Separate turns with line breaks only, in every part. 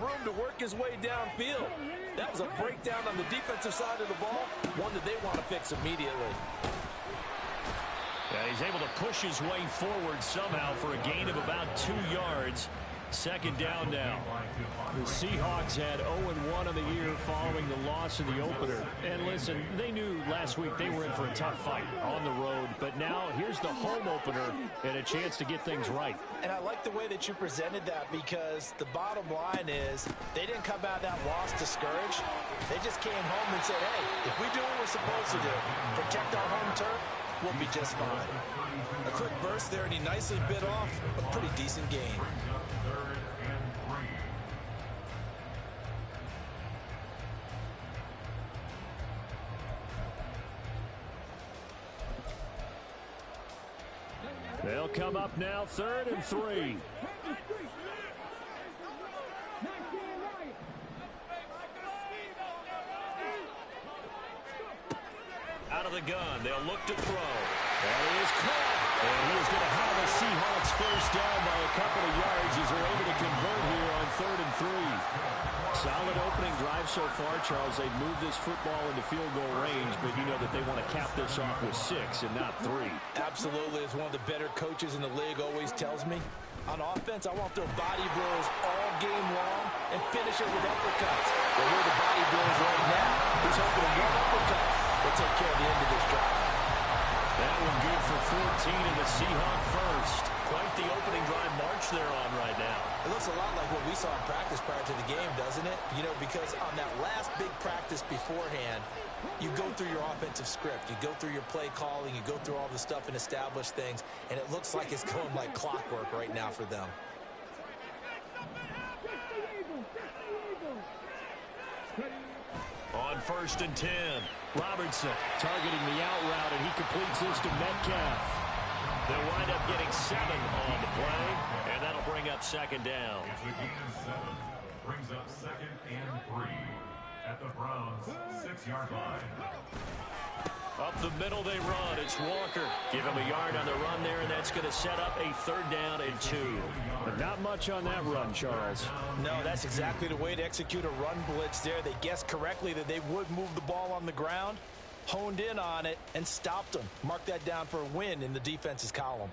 room to work his way downfield. That was a breakdown on the defensive side of the ball, one that they want to fix immediately.
Yeah, he's able to push his way forward somehow for a gain of about 2 yards. Second down now. The Seahawks had 0-1 on the year following the loss in the opener. And listen, they knew last week they were in for a tough fight on the road. But now here's the home opener and a chance to get things right.
And I like the way that you presented that, because the bottom line is they didn't come out of that loss discouraged. They just came home and said, hey, if we do what we're supposed to do, protect our home turf, we'll be just fine. A quick burst there, and he nicely bit off a pretty decent gain.
They'll come up now, 3rd and 3. Out of the gun, they'll look to throw. And he is caught. And he is going to have a Seahawks first down by a couple of yards as they're able to convert here on 3rd and 3. Solid opening drive so far, Charles. They've moved this football into field goal range, but you know that they want to cap this off with 6 and not 3.
Absolutely. As one of the better coaches in the league always tells me, on offense, I want to throw body blows all game long and finish it with uppercuts. Well, here are the body blows right now. He's hoping one uppercut will take care of the end of this drive.
That one good for 14 in the Seahawk first. Quite the opening drive march they're on right now.
It looks a lot like what we saw in practice prior to the game, doesn't it? You know, because on that last big practice beforehand, you go through your offensive script. You go through your play calling. You go through all the stuff and establish things. And it looks like it's going like clockwork right now for them.
On 1st and 10, Robertson targeting the out route, and he completes this to Metcalf. They'll wind up getting 7 on the play, and that'll bring up 2nd down.
It's a gain of 7. Brings up 2nd and 3 at the Browns' 6-yard line.
Up the middle they run. It's Walker. Give him a yard on the run there, and that's going to set up a 3rd down and 2. But not much on that run, Charles.
No, that's exactly the way to execute a run blitz there. They guessed correctly that they would move the ball on the ground, honed in on it, and stopped them. Mark that down for a win in the defense's column.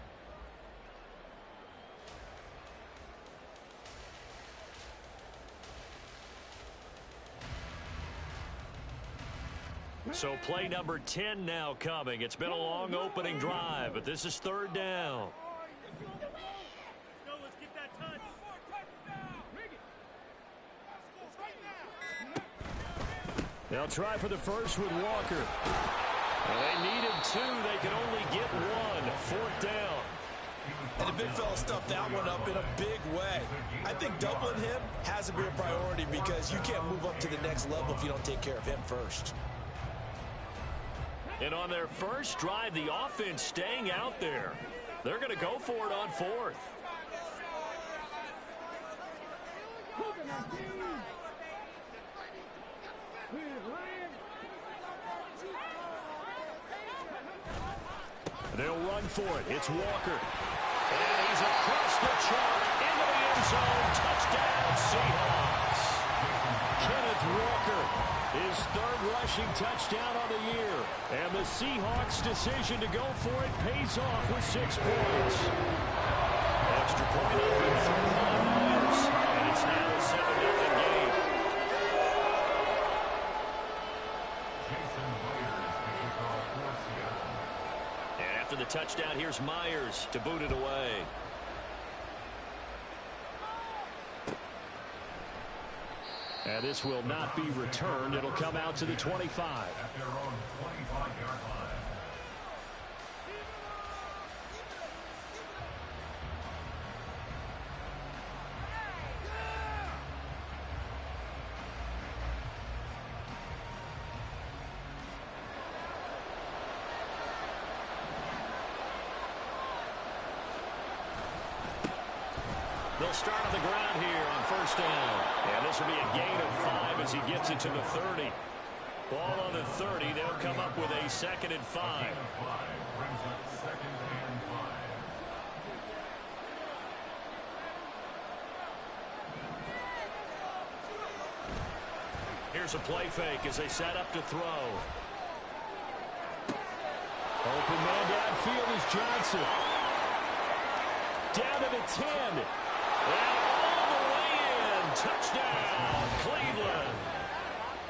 So play number 10 now coming. It's been a long opening drive, but this is 3rd down.
Let's get that touch.
They'll try for the first with Walker. Well, they needed 2. They can only get 1. 4th down.
And the big fella stuffed that one up in a big way. I think doubling him has to be a priority, because you can't move up to the next level if you don't take care of him first.
And on their first drive, the offense staying out there. They're going to go for it on 4th. They'll run for it. It's Walker. And he's across the chalk into the end zone. Touchdown, Seahawks. Kenneth Walker, his 3rd rushing touchdown on the year. And the Seahawks' decision to go for it pays off with 6 points. Extra point up in front by Myers. And it's now a 7-0 game. And after the touchdown, here's Myers to boot it away. And this will not be returned. It'll come out to the 25.
At their own 25-yard line.
They'll start on the ground here on 1st down. And this will be a gain of 5 as he gets it to the 30. Ball on the 30. They'll come up with a 2nd and 5.
Brings up 2nd and 5.
Here's a play fake as they set up to throw. Open man downfield is Johnson. Down to the 10. And all the way in. Touchdown, Cleveland.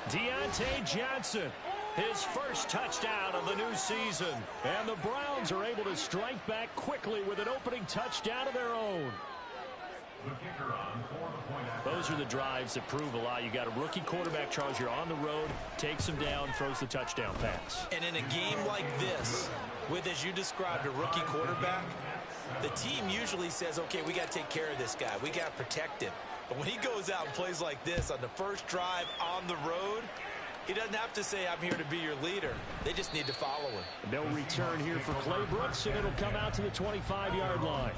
Deontay Johnson, his first touchdown of the new season. And the Browns are able to strike back quickly with an opening touchdown of their own. Those are the drives that prove a lot. You got a rookie quarterback, Charles. You're on the road, takes him down, throws the touchdown pass.
And in a game like this, with, as you described, a rookie quarterback, the team usually says, okay, we got to take care of this guy. We got to protect him. But when he goes out and plays like this on the first drive on the road, he doesn't have to say, I'm here to be your leader. They just need to follow him.
No return here for Clay Brooks, and it'll come out to the 25-yard line.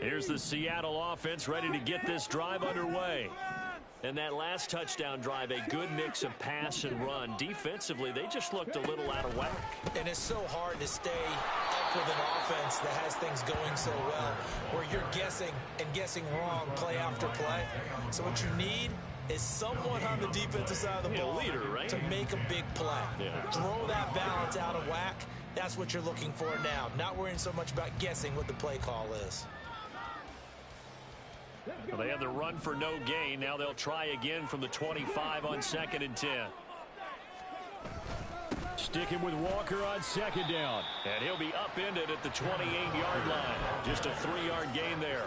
Here's the Seattle offense ready to get this drive underway. And that last touchdown drive, a good mix of pass and run. Defensively, they just looked a little out of whack.
And it's so hard to stay up with an offense that has things going so well, where you're guessing and guessing wrong play after play. So what you need is someone on the defensive side of the ball,
leader, right?
to make a big play.
Yeah.
Throw that balance out of whack. That's what you're looking for now. Not worrying so much about guessing what the play call is.
Well, they had the run for no gain. Now they'll try again from the 25 on 2nd and 10. Sticking with Walker on 2nd down. And he'll be upended at the 28-yard line. Just a 3-yard gain there.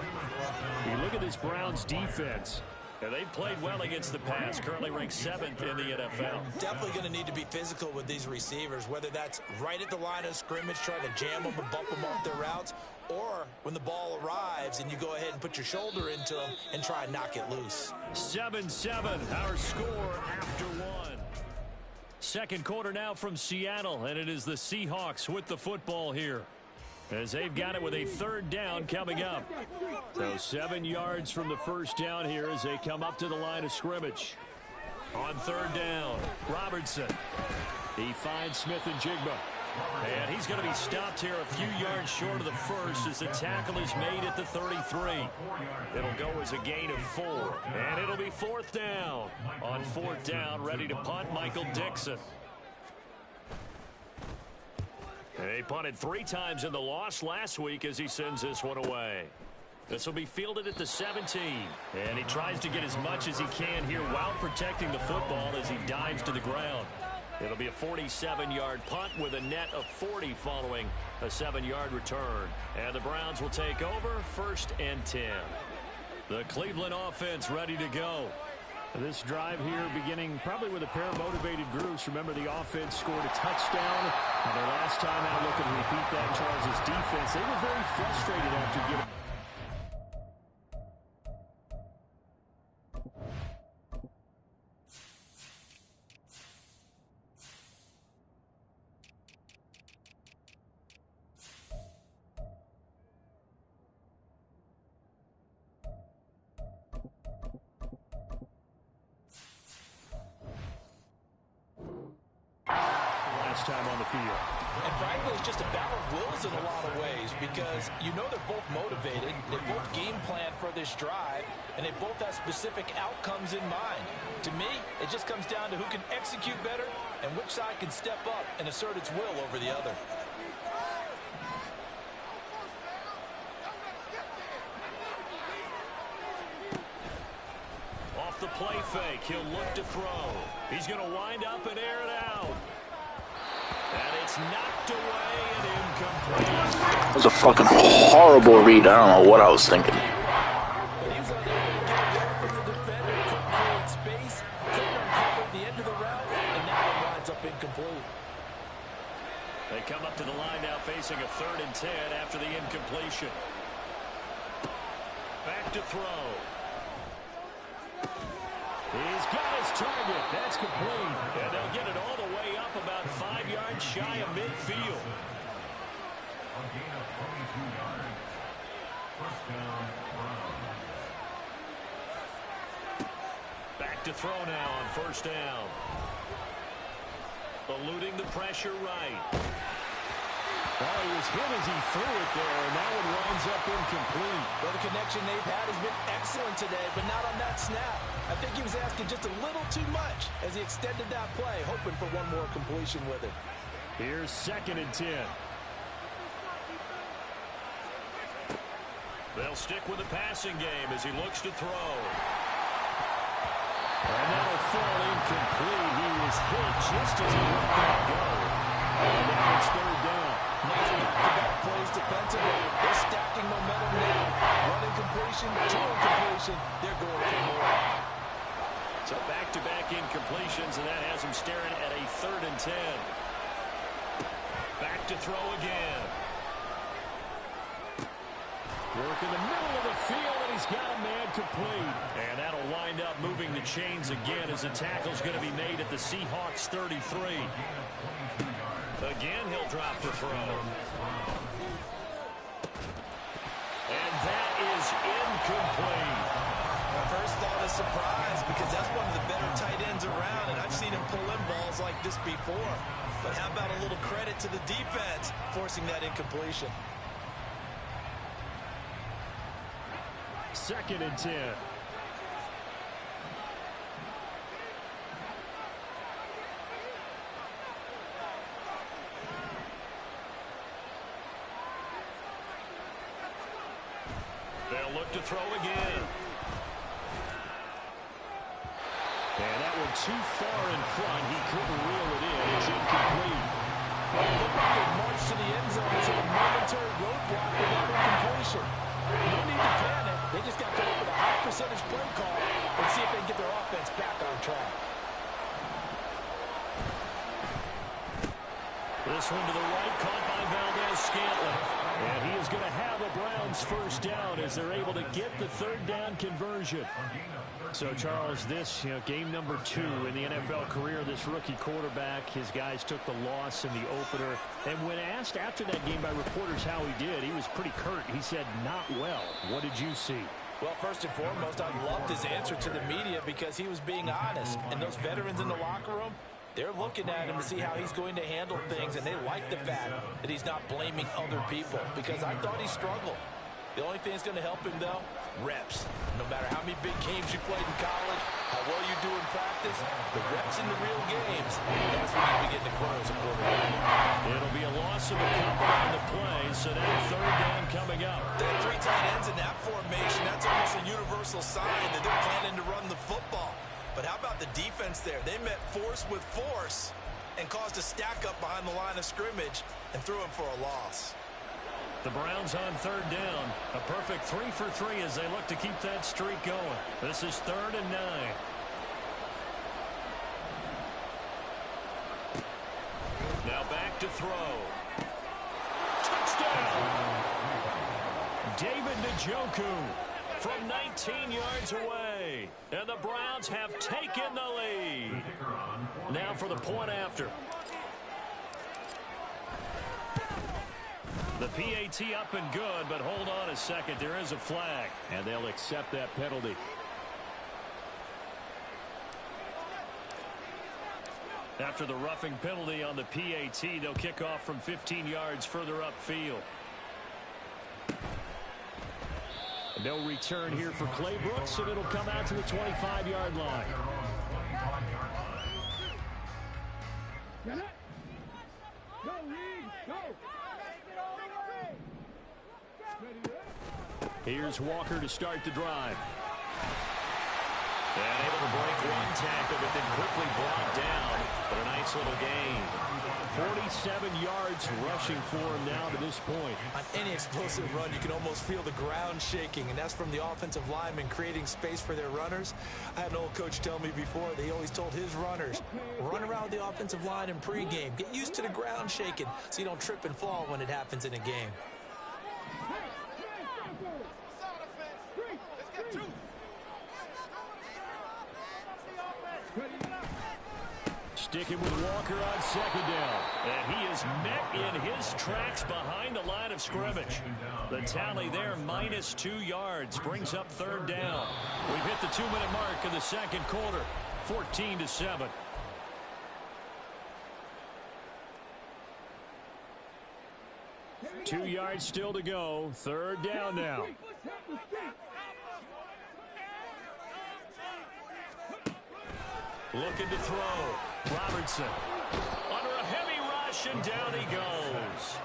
You look at this Browns defense. And they've played well against the pass. Currently ranked 7th in the NFL.
Definitely going to need to be physical with these receivers, whether that's right at the line of scrimmage, trying to jam them and bump them off their routes, or when the ball arrives and you go ahead and put your shoulder into them and try and knock it loose.
7-7, our score after one. Second quarter now from Seattle, and it is the Seahawks with the football here, as they've got it with a 3rd down coming up. So 7 yards from the first down here as they come up to the line of scrimmage. On 3rd down, Robertson. He finds Smith and Jigba. And he's going to be stopped here a few yards short of the first as the tackle is made at the 33. It'll go as a gain of 4. And it'll be 4th down. On 4th down, ready to punt, Michael Dixon. They punted 3 times in the loss last week as he sends this one away. This will be fielded at the 17. And he tries to get as much as he can here while protecting the football as he dives to the ground. It'll be a 47-yard punt with a net of 40 following a 7-yard return. And the Browns will take over 1st and 10. The Cleveland offense ready to go. This drive here beginning probably with a pair of motivated groups. Remember, the offense scored a touchdown. And their last time out, looking to repeat that, Charles' defense, they were very frustrated after giving. Time on the field.
And frankly, it's just a battle of wills in a lot of ways, because you know they're both motivated, they both game plan for this drive, and they both have specific outcomes in mind. To me, it just comes down to who can execute better and which side can step up and assert its will over the other.
Off the play fake, he'll look to throw. He's going to wind up and air it out. And it's knocked away and incomplete.
That was a fucking horrible read. I don't know what I was thinking.
They come up to the line now facing a 3rd and 10 after the incompletion. Back to throw. He's got his target. That's complete. And they'll get it all the way up about 5 yards shy of midfield.
A gain of 22 yards. First down, Browns.
Back to throw now on 1st down. Eluding the pressure right. Well, he was hit as he threw it there, and that one winds up incomplete.
Well, the connection they've had has been excellent today, but not on that snap. I think he was asking just a little too much as he extended that play, hoping for one more completion with it.
Here's 2nd and 10. They'll stick with the passing game as he looks to throw. And that'll fall incomplete. He was hit just as he let that go. And now it's 3rd down.
Nice back-to-back plays defensively. They're stacking momentum now. One incompletion, 2 incompletion. They're going for more.
So back-to-back incompletions, and that has him staring at a 3rd and 10. Back to throw again. Work in the middle of the field, and he's got a man complete. And that'll wind up moving the chains again as the tackle's going to be made at the Seahawks 33. Again, he'll drop to throw. And that is incomplete.
My first thought is surprise because that's one of the better tight ends around, and I've seen him pull in balls like this before. But how about a little credit to the defense forcing that incompletion?
2nd and 10. They'll look to throw again. And that one too far in front. He couldn't reel it in. It's incomplete.
Well, it looked like they marched to the end zone to a momentary roadblock without incompletion. No need to panic. They just got to go with a high percentage play call and see if they can get their offense back on track.
This one to the right, caught by Valdez-Scantling. And he is going to have a Browns 1st down as they're able to get the 3rd down conversion. So, Charles, this, game number 2 in the NFL career, this rookie quarterback, his guys took the loss in the opener. And when asked after that game by reporters how he did, he was pretty curt. He said, not well. What did you see?
Well, first and foremost, I loved his answer to the media because he was being honest. And those veterans in the locker room, they're looking at him to see how he's going to handle things, and they like the fact that he's not blaming other people because I thought he struggled. The only thing that's going to help him, though, reps. No matter how many big games you played in college, how well you do in practice, the reps in the real games, that's when you begin to grow as a quarterback.
It'll be a loss of a couple on the play, so now 3rd down coming up.
There are 3 tight ends in that formation. That's almost a universal sign that they're planning to run the football. But how about the defense there? They met force with force and caused a stack up behind the line of scrimmage and threw him for a loss.
The Browns on 3rd down. A perfect 3 for 3 as they look to keep that streak going. This is 3rd and 9. Now back to throw. Touchdown! David Njoku from 19 yards away. And the Browns have taken the lead. Now for the point after. The PAT up and good, but hold on a second. There is a flag, and they'll accept that penalty. After the roughing penalty on the PAT, they'll kick off from 15 yards further upfield. No return here for Clay Brooks, and it'll come out to the 25-yard line. Here's Walker to start the drive. And able to break one tackle, but then quickly brought down. But a nice little gain. 47 yards rushing for him now to this point.
On any explosive run, you can almost feel the ground shaking, and that's from the offensive linemen creating space for their runners. I had an old coach tell me before, they always told his runners, run around the offensive line in pregame. Get used to the ground shaking so you don't trip and fall when it happens in a game.
Sticking with Walker on 2nd down. And he is met in his tracks behind the line of scrimmage. The tally there, minus 2 yards, brings up 3rd down. We've hit the 2-minute mark of the 2nd quarter, 14-7. 2 yards still to go. Third down now. Looking to throw. Robertson. Under a heavy rush, and down he goes.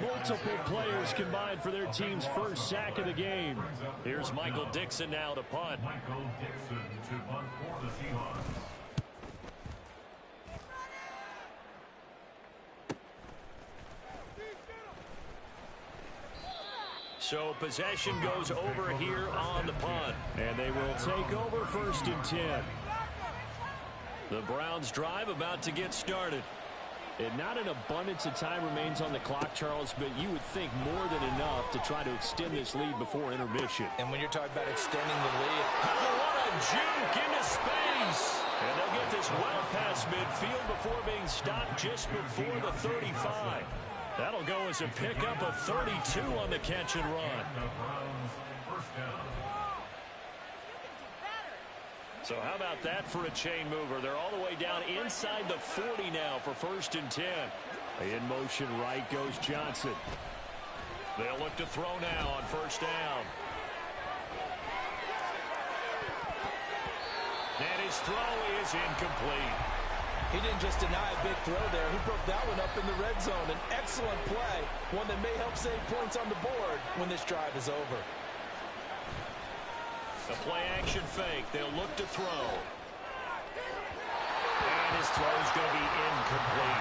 Multiple players combined for their team's first sack of the game. Here's Michael Dixon now to punt.
Michael Dixon to punt for the Seahawks.
So possession goes over here on the punt. And they will take over 1st and 10. The Browns drive about to get started. And not an abundance of time remains on the clock, Charles, but you would think more than enough to try to extend this lead before intermission.
And when you're talking about extending the lead,
what a juke into space. And they'll get this well past midfield before being stopped just before the 35. That'll go as a pickup of 32 on the catch and run. So how about that for a chain mover? They're all the way down inside the 40 now for 1st and 10. In motion right goes Johnson. They'll look to throw now on 1st down. And his throw is incomplete.
he didn't just deny a big throw there. He broke that one up in the red zone. An excellent play, one that may help save points on the board when this drive is over.
A play-action fake. They'll look to throw. And his throw is going to be incomplete.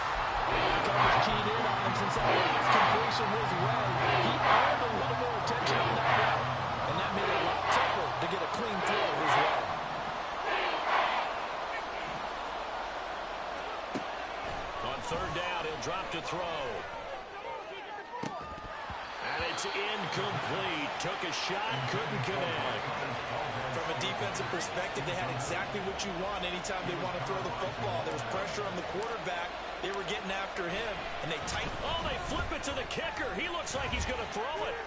Coach keyed in on him since that last completion was way. He earned a little more attention on that route, and that made it a lot tougher to get a clean throw his way.
On third down, he'll drop to throw. And it's incomplete. Took a shot, couldn't connect.
From a defensive perspective, they had exactly what you want anytime they want to throw the football. There was pressure on the quarterback. They were getting after him, and they tightened.
Oh, they flip it to the kicker. He looks like he's going to throw it.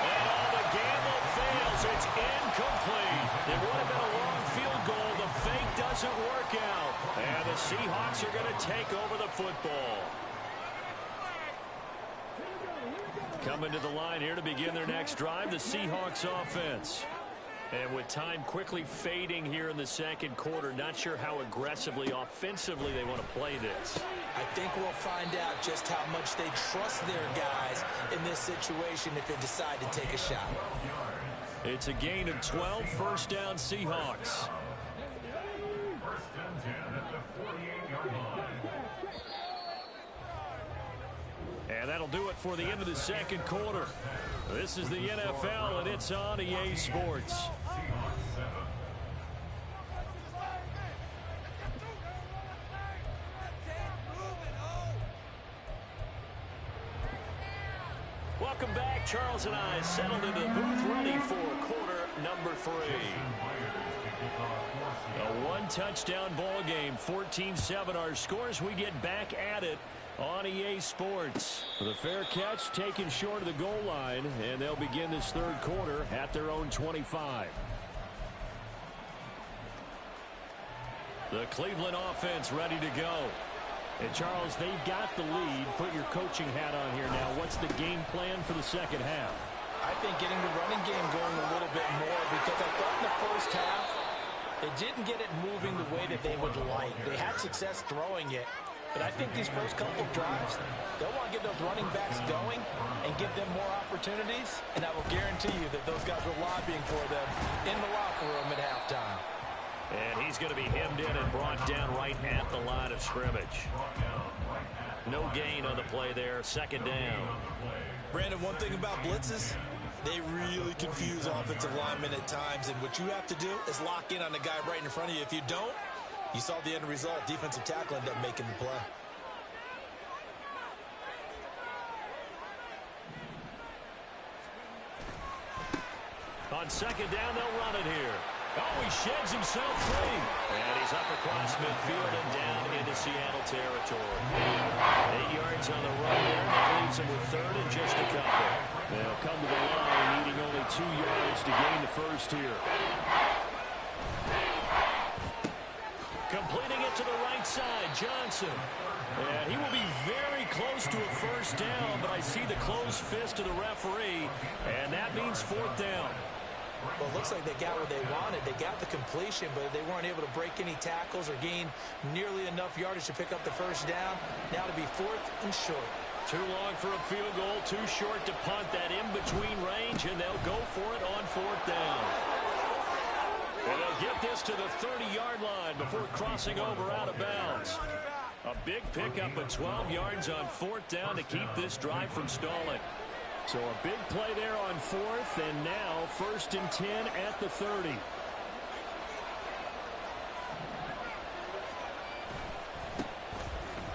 And the gamble fails. It's incomplete. It would have been a long field goal. The fake doesn't work out. And the Seahawks are going to take over the football. Coming to the line here to begin their next drive, the Seahawks offense. And with time quickly fading here in the second quarter, not sure how aggressively, offensively they want to play this.
I think we'll find out just how much they trust their guys in this situation if they decide to take a shot.
It's a gain of 12, first down Seahawks.
First and 10 at the 48-yard line.
And that'll do it for the end of the second quarter. This is the NFL, and it's on EA Sports. Welcome back. Charles and I settled into the booth ready for quarter number 3. A one-touchdown ball game, 14-7 our scores. We get back at it on EA Sports. The fair catch taken short of the goal line, and they'll begin this third quarter at their own 25. The Cleveland offense ready to go. And Charles, they've got the lead. Put your coaching hat on here now. What's the game plan for the second half?
I think getting the running game going a little bit more, because I thought in the first half they didn't get it moving the way that they would like. They had success throwing it. But I think these first couple of drives, they'll want to get those running backs going and give them more opportunities. And I will guarantee you that those guys were lobbying for them in the locker room at halftime.
And he's going to be hemmed in and brought down right at the line of scrimmage. No gain on the play there. Second down.
Brandon, one thing about blitzes, they really confuse offensive linemen at times. And what you have to do is lock in on the guy right in front of you. If you don't, you saw the end result. Defensive tackle ended up making the play.
On second down, they'll run it here. Oh, he sheds himself free. And he's up across midfield and down into Seattle territory. 8 yards on the run there. That leaves him with third and just a couple. They'll come to the line, needing only 2 yards to gain the first here. Completing it to the right side, Johnson. And he will be very close to a first down, but I see the closed fist of the referee, and that means fourth down.
Well, it looks like they got what they wanted. They got the completion, but they weren't able to break any tackles or gain nearly enough yardage to pick up the first down. Now to be fourth and short.
Too long for a field goal, too short to punt that in-between range, and they'll go for it on fourth down. And they'll get this to the 30-yard line before crossing over out of bounds. A big pickup of 12 yards on fourth down to keep this drive from stalling. So a big play there on fourth, and now first and 10 at the 30.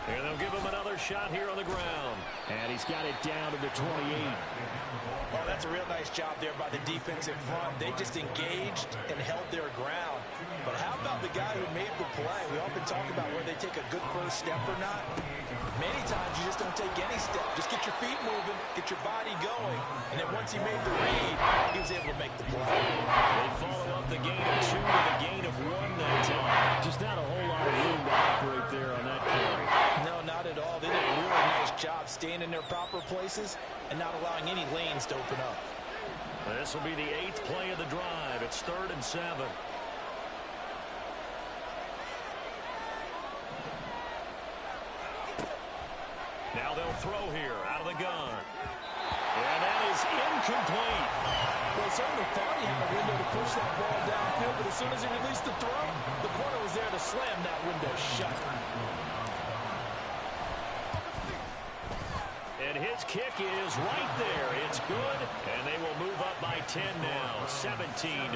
And they'll give him another shot here on the ground. And he's got it down to the 28.
Well, that's a real nice job there by the defensive front. They just engaged and held their ground. But how about the guy who made the play? We often talk about where they take a good first step or not. Many times you just don't take any step. Just get your feet moving, get your body going. And then once he made the read, he was able to make the play.
They follow up the gain of 2 with a gain of 1 that time. Just not a whole lot of room to operate there on that carry.
No, not at all. They did a really nice job staying in their proper places and not allowing any lanes to open up.
This will be the 8th play of the drive. It's 3rd and 7. Now they'll throw here out of the gun. And that is incomplete.
Well, certainly thought he had a window to push that ball downfield, but as soon as he released the throw, the corner was there to slam that window shut.
And his kick is right there. It's good, and they will move up by 10 now, 17-7.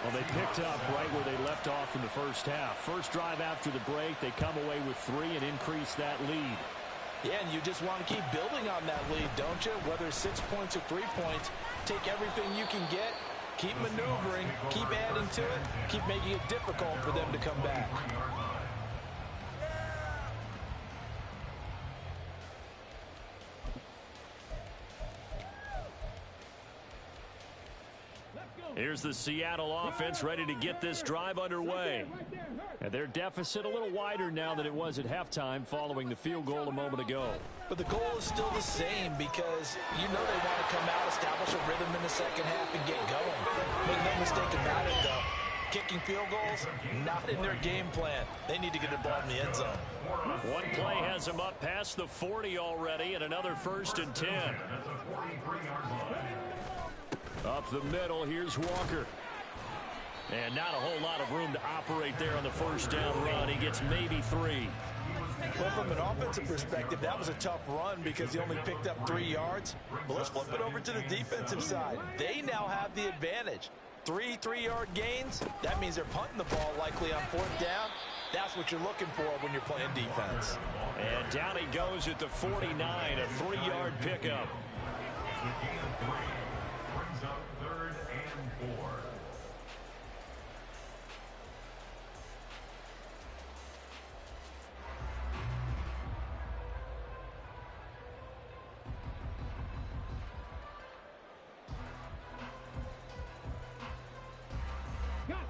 Well, they picked up right where they left off in the first half. First drive after the break, they come away with 3 and increase that lead.
Yeah, and you just want to keep building on that lead, don't you? Whether it's 6 points or 3 points, take everything you can get, keep maneuvering, keep adding to it, keep making it difficult for them to come back.
Here's the Seattle offense ready to get this drive underway. And their deficit a little wider now than it was at halftime following the field goal a moment ago.
But the goal is still the same because you know they want to come out, establish a rhythm in the second half, and get going. Make no mistake about it, though. Kicking field goals, not in their game plan. They need to get the ball in the end zone.
One play has them up past the 40 already, and another 1st and 10. Up the middle, here's Walker. And not a whole lot of room to operate there on the first down run. He gets maybe 3.
Well, from an offensive perspective, that was a tough run because he only picked up 3 yards. But let's flip it over to the defensive side. They now have the advantage. 3 3-yard gains, that means they're punting the ball likely on 4th down. That's what you're looking for when you're playing defense.
And down he goes at the 49, a 3-yard pickup.
Brings up 3rd and 4.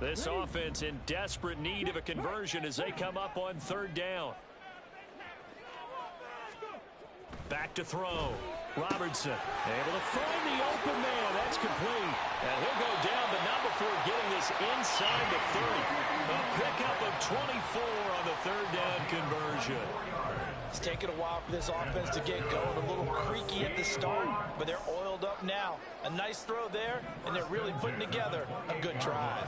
This offense in desperate need of a conversion as they come up on 3rd down. Back to throw. Robertson able to find the open man. That's complete. And he'll go down, but not before getting this inside the 30. A pickup of 24 on the 3rd down conversion.
It's taken a while for this offense to get going. A little creaky at the start, but they're oiled up now. A nice throw there, and they're really putting together a good drive.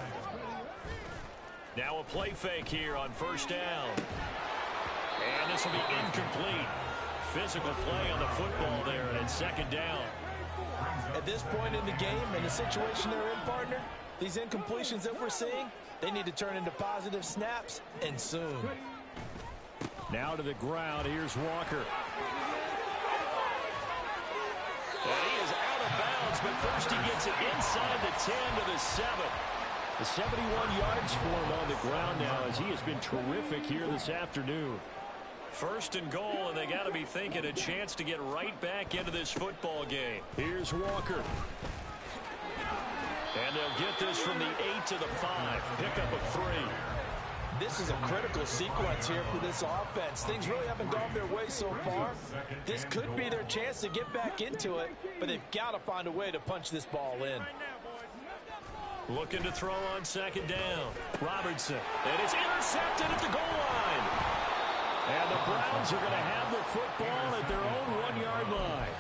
Now a play fake here on 1st down. And this will be incomplete. Physical play on the football there, and it's 2nd down.
At this point in the game, in the situation they're in, partner, these incompletions that we're seeing, they need to turn into positive snaps, and soon.
Now to the ground, here's Walker. And he is out of bounds, but first he gets it inside the 10 to the 7. The 71 yards for him on the ground now as he has been terrific here this afternoon. 1st and goal, and they got to be thinking a chance to get right back into this football game. Here's Walker. And they'll get this from the 8 to the 5. Pickup of 3.
This is a critical sequence here for this offense. Things really haven't gone their way so far. This could be their chance to get back into it, but they've got to find a way to punch this ball in.
Looking to throw on second down. Robertson. And it's intercepted at the goal line. And the Browns are going to have the football at their own 1-yard line.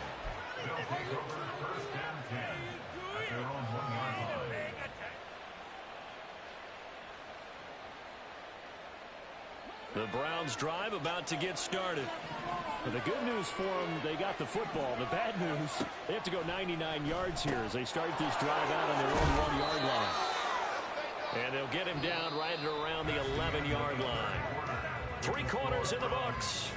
They'll take over first and 10 at their own 1-yard line.
The Browns drive about to get started. But the good news for them, they got the football. The bad news, they have to go 99 yards here as they start this drive out on their own 1-yard line. And they'll get him down right at around the 11-yard line. 3 quarters in the books.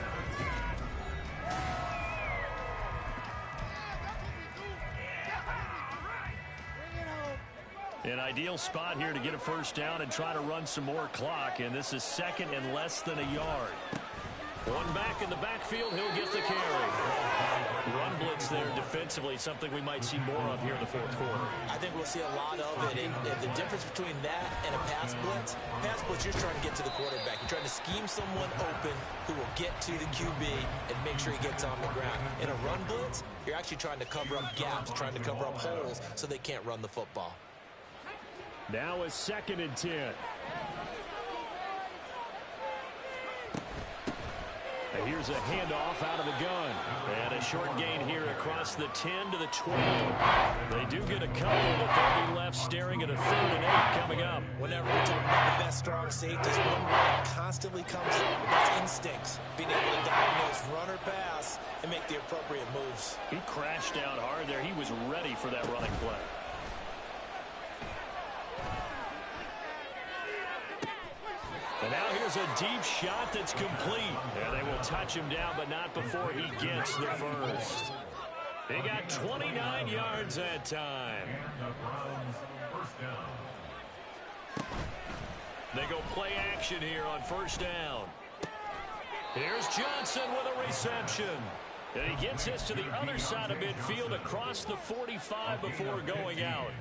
An ideal spot here to get a first down and try to run some more clock. And this is second and less than a yard. One back in the backfield, he'll get the carry. Run blitz there defensively, something we might see more of here in the fourth quarter.
I think we'll see a lot of it. And the difference between that and a pass blitz, you're trying to get to the quarterback. You're trying to scheme someone open who will get to the QB and make sure he gets on the ground. In a run blitz, you're actually trying to cover up gaps, trying to cover up holes so they can't run the football.
Now a second and 10. And here's a handoff out of the gun. And a short gain here across the 10 to the 20. They do get a couple, but they'll be left staring at a 3rd and 8 coming up.
Whenever we talk about the best strong safeties, one word constantly comes up, and that's instincts. Being able to diagnose run or pass and make the appropriate moves.
He crashed out hard there. He was ready for that running play. And now here's a deep shot that's complete. And they will touch him down, but not before he gets the first. They got 29 yards that time.
And the Browns first down.
They go play action here on first down. Here's Johnson with a reception. And he gets us to the other side of midfield across the 45 before going out.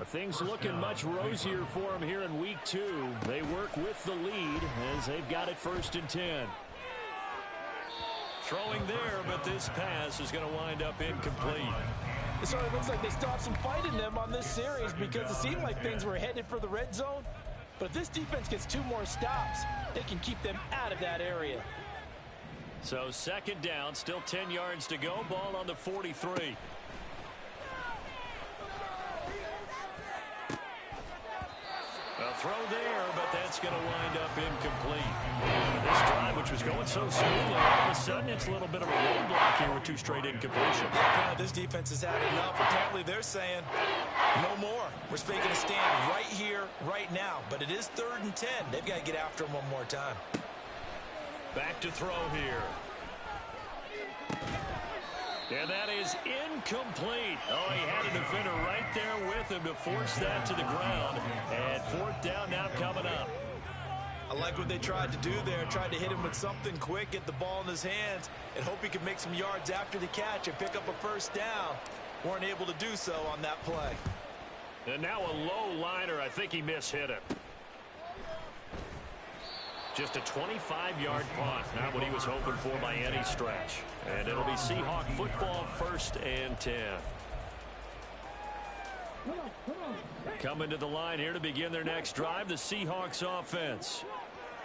Things looking much rosier for them here in week 2. They work with the lead as they've got it 1st and 10. Throwing there, but this pass is going to wind up incomplete.
It sort of looks like they still have some fight in them on this series because it seemed like things were headed for the red zone. But if this defense gets 2 more stops, they can keep them out of that area.
So second down, still 10 yards to go. Ball on the 43. A throw there, but that's going to wind up incomplete. This drive, which was going so smoothly, all of a sudden it's a little bit of a roadblock here with 2 straight incompletions.
Yeah, this defense has had enough. Apparently they're saying, no more. We're making a stand right here, right now. But it is 3rd and 10. They've got to get after him one more time.
Back to throw here. And that is incomplete. Oh, he had a defender right there with him to force that to the ground. And 4th down now coming up.
I like what they tried to do there. Tried to hit him with something quick, get the ball in his hands, and hope he could make some yards after the catch and pick up a 1st down. Weren't able to do so on that play.
And now a low liner. I think he mishit it. Just a 25-yard punt. Not what he was hoping for by any stretch. And it'll be Seahawk football 1st and 10. Coming to the line here to begin their next drive, the Seahawks offense.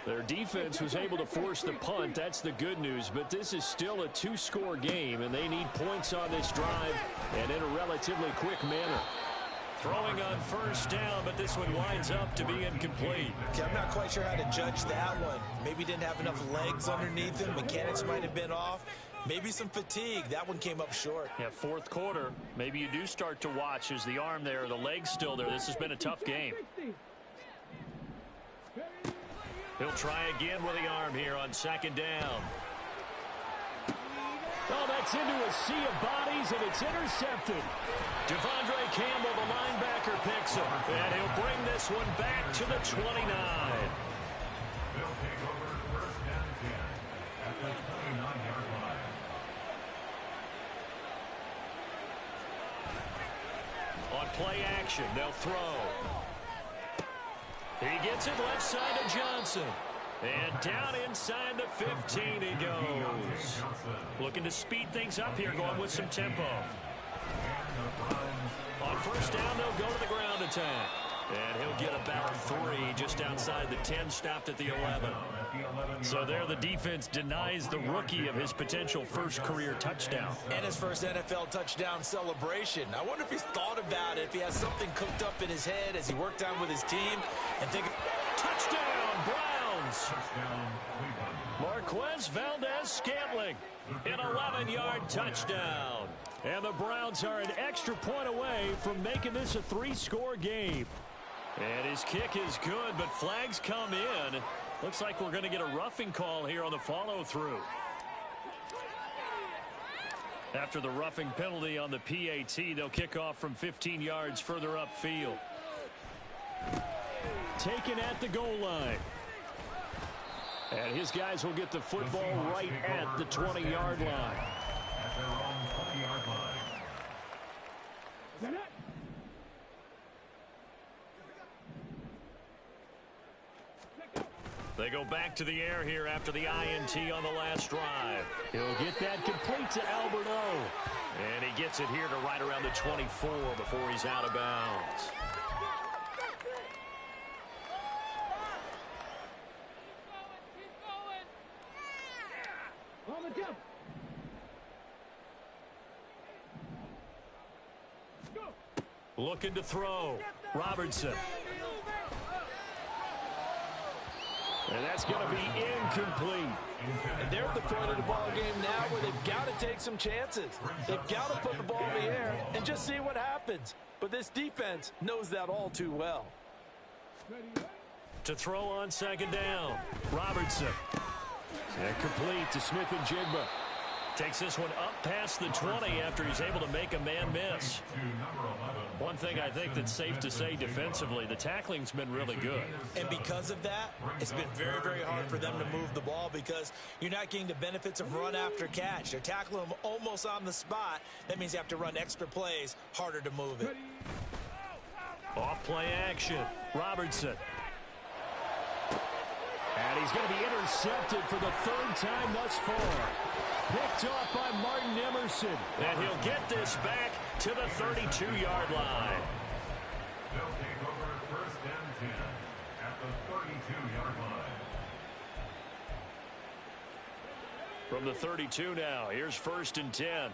Their defense was able to force the punt. That's the good news. But this is still a 2-score game, and they need points on this drive and in a relatively quick manner. Throwing on 1st down, but this one winds up to be incomplete.
Okay, I'm not quite sure how to judge that one. Maybe didn't have enough legs underneath him. Mechanics might have been off. Maybe some fatigue. That one came up short.
Yeah, 4th quarter. Maybe you do start to watch as the arm there, the leg's still there. This has been a tough game. He'll try again with the arm here on 2nd down. Oh, that's into a sea of bodies, and it's intercepted. Devondre Campbell, the linebacker, picks him. And he'll bring this one back to the 29.
They'll take over 1st and 10 at the 29-yard line.
On play action, they'll throw. He gets it left side to Johnson. And down inside the 15 he goes. Looking to speed things up here, going with some tempo. On first down, they'll go to the ground attack. And he'll get about 3 just outside the 10, stopped at the 11. So there the defense denies the rookie of his potential first career touchdown.
And his first NFL touchdown celebration. I wonder if he's thought about it, if he has something cooked up in his head as he worked down with his team. And think,
touchdown, Browns! Marquez Valdez-Scantling, an 11-yard touchdown. And the Browns are an extra point away from making this a 3-score game. And his kick is good, but flags come in. Looks like we're going to get a roughing call here on the follow-through. After the roughing penalty on the PAT, they'll kick off from 15 yards further upfield. Taken at the goal line. And his guys will get the football right at the 20-yard line.
At their own 20-yard line.
They go back to the air here after the INT on the last drive. He'll get that complete to Albert O. And he gets it here to right around the 24 before he's out of bounds. Looking to throw. Robertson. And that's going to be incomplete.
and they're at the point of the ball game now where they've got to take some chances. They've got to put the ball in the air and just see what happens. But this defense knows that all too well.
To throw on second down. Robertson. And complete to Smith-Njigba. Takes this one up past the 20 after he's able to make a man miss. One thing I think that's safe to say defensively, the tackling's been really good.
And because of that, it's been very, very hard for them to move the ball because you're not getting the benefits of run after catch. They're tackling them almost on the spot. That means you have to run extra plays, harder to move it.
Off play action. Robertson. And he's going to be intercepted for the third time thus far. Picked off by Martin Emerson. And he'll get this back to the 32-yard line.
They'll take over first and 10 at the 32-yard line.
From the 32 now, here's first and 10.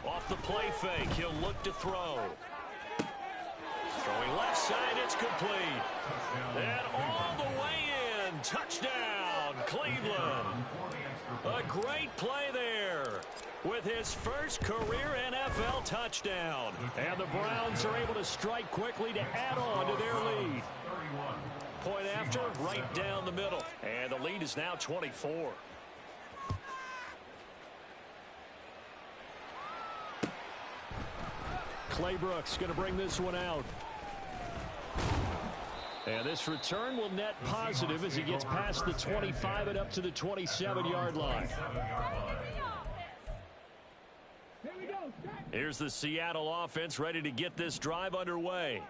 Off the play fake, he'll look to throw. Throwing left side, it's complete. And all the way in. Touchdown, Cleveland. A great play there with his first career NFL touchdown. And the Browns are able to strike quickly to add on to their lead. Point after, right down the middle. And the lead is now 24. Claybrooks going to bring this one out. And this return will net positive as he gets past the 25 and up to the 27-yard line. Here's the Seattle offense ready to get this drive underway.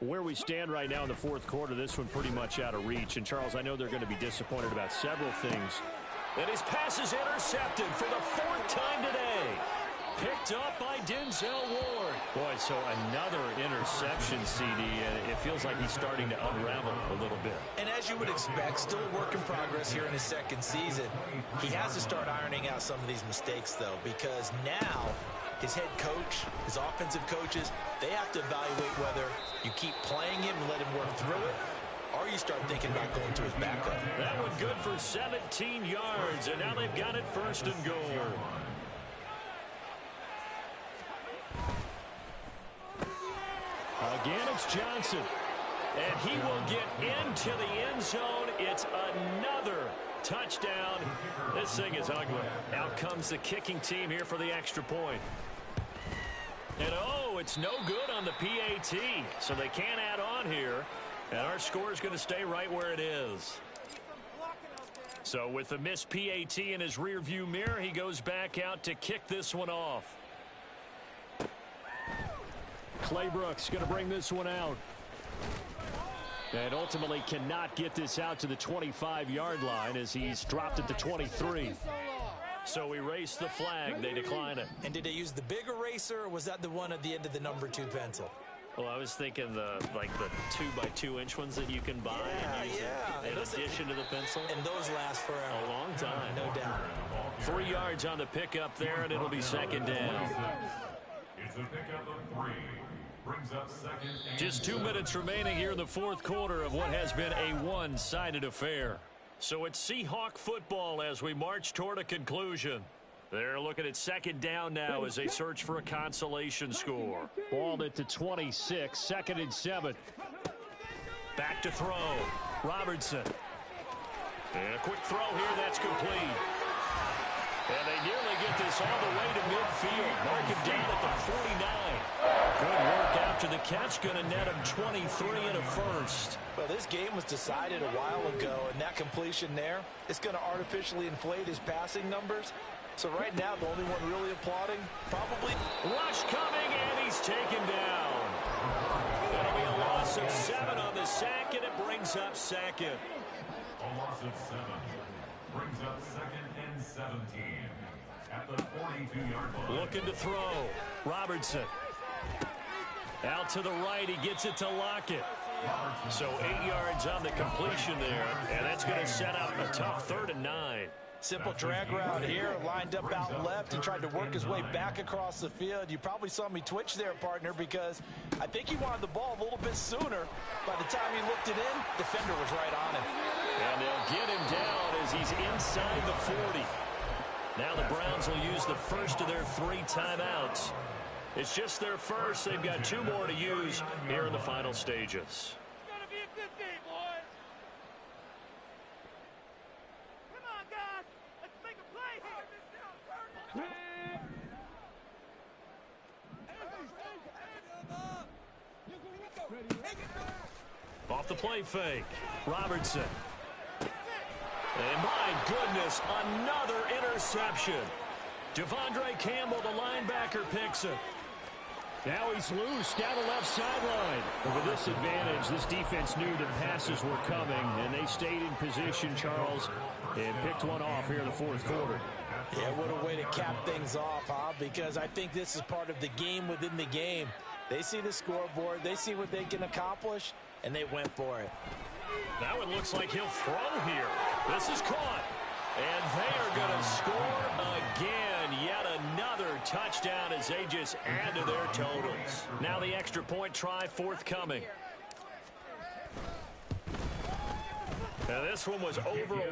Where we stand right now in the fourth quarter, this one pretty much out of reach. And, Charles, I know they're going to be disappointed about several things. And his pass is intercepted for the fourth time today. Picked up by Denzel Ward. Boy, so another interception, CD, and it feels like he's starting to unravel a little bit.
And as you would expect, still a work in progress here in his second season. He has to start ironing out some of these mistakes, though, because now his head coach, his offensive coaches, they have to evaluate whether you keep playing him and let him work through it, or you start thinking about going to his backup.
That one good for 17 yards, and now they've got it first and goal. Again, it's Johnson. And he will get into the end zone. It's another touchdown. This thing is ugly. Out comes the kicking team here for the extra point. And, oh, it's no good on the PAT. So they can't add on here. And our score is going to stay right where it is. So with the missed PAT in his rearview mirror, he goes back out to kick this one off. Claybrooks going to bring this one out. And ultimately cannot get this out to the 25-yard line as he's dropped at the 23. So erase the flag. They decline it.
And did they use the big eraser, or was that the one at the end of the number 2 pencil?
Well, I was thinking the 2x2-inch ones that you can buy and use in addition to the pencil.
And those last forever.
A long time.
No doubt.
3 yards on the pickup there, and it'll be second down.
It's a pickup of 3. Brings up second and
Just 2 minutes remaining here in the fourth quarter of what has been a one-sided affair. So it's Seahawk football as we march toward a conclusion. They're looking at second down now as they search for a consolation score. Ball at the 26, 2nd and 7. Back to throw. Robertson. And a quick throw here, that's complete. And they nearly get this all the way to midfield. Mark him down at the 49. Good work after the catch. Going to net him 23 and a first.
Well, this game was decided a while ago, and that completion there is going to artificially inflate his passing numbers. So right now, the only one really applauding, probably.
Rush coming, and he's taken down. That'll be a loss of 7 on the sack, and it brings up second.
a loss of 7. Brings up second and 17 at the 42-yard line.
Looking to throw. Robertson. Out to the right. He gets it to Lockett. So 8 yards on the completion there, and that's going to set up a tough 3rd and 9.
Simple drag route here, lined up out left and tried to work his way back across the field. You probably saw me twitch there, partner, because I think he wanted the ball a little bit sooner. By the time he looked it in, defender was right on him.
And they'll get him down as he's inside the 40. Now the Browns will use the first of their 3 timeouts. It's just their first. They've got 2 more to use here in the final stages. Off the play fake. Robertson. And my goodness, another interception. Devondre Campbell, the linebacker, picks it. Now he's loose down the left sideline. But with this advantage, this defense knew the passes were coming, and they stayed in position, Charles, and picked one off here in the fourth quarter.
Yeah, what a way to cap things off, huh? Because I think this is part of the game within the game. They see the scoreboard, they see what they can accomplish, and they went for it.
Now it looks like he'll throw here. This is caught. And they are going to score again. Yet another touchdown as they just add to their totals. Now the extra point try forthcoming. Now this one was over a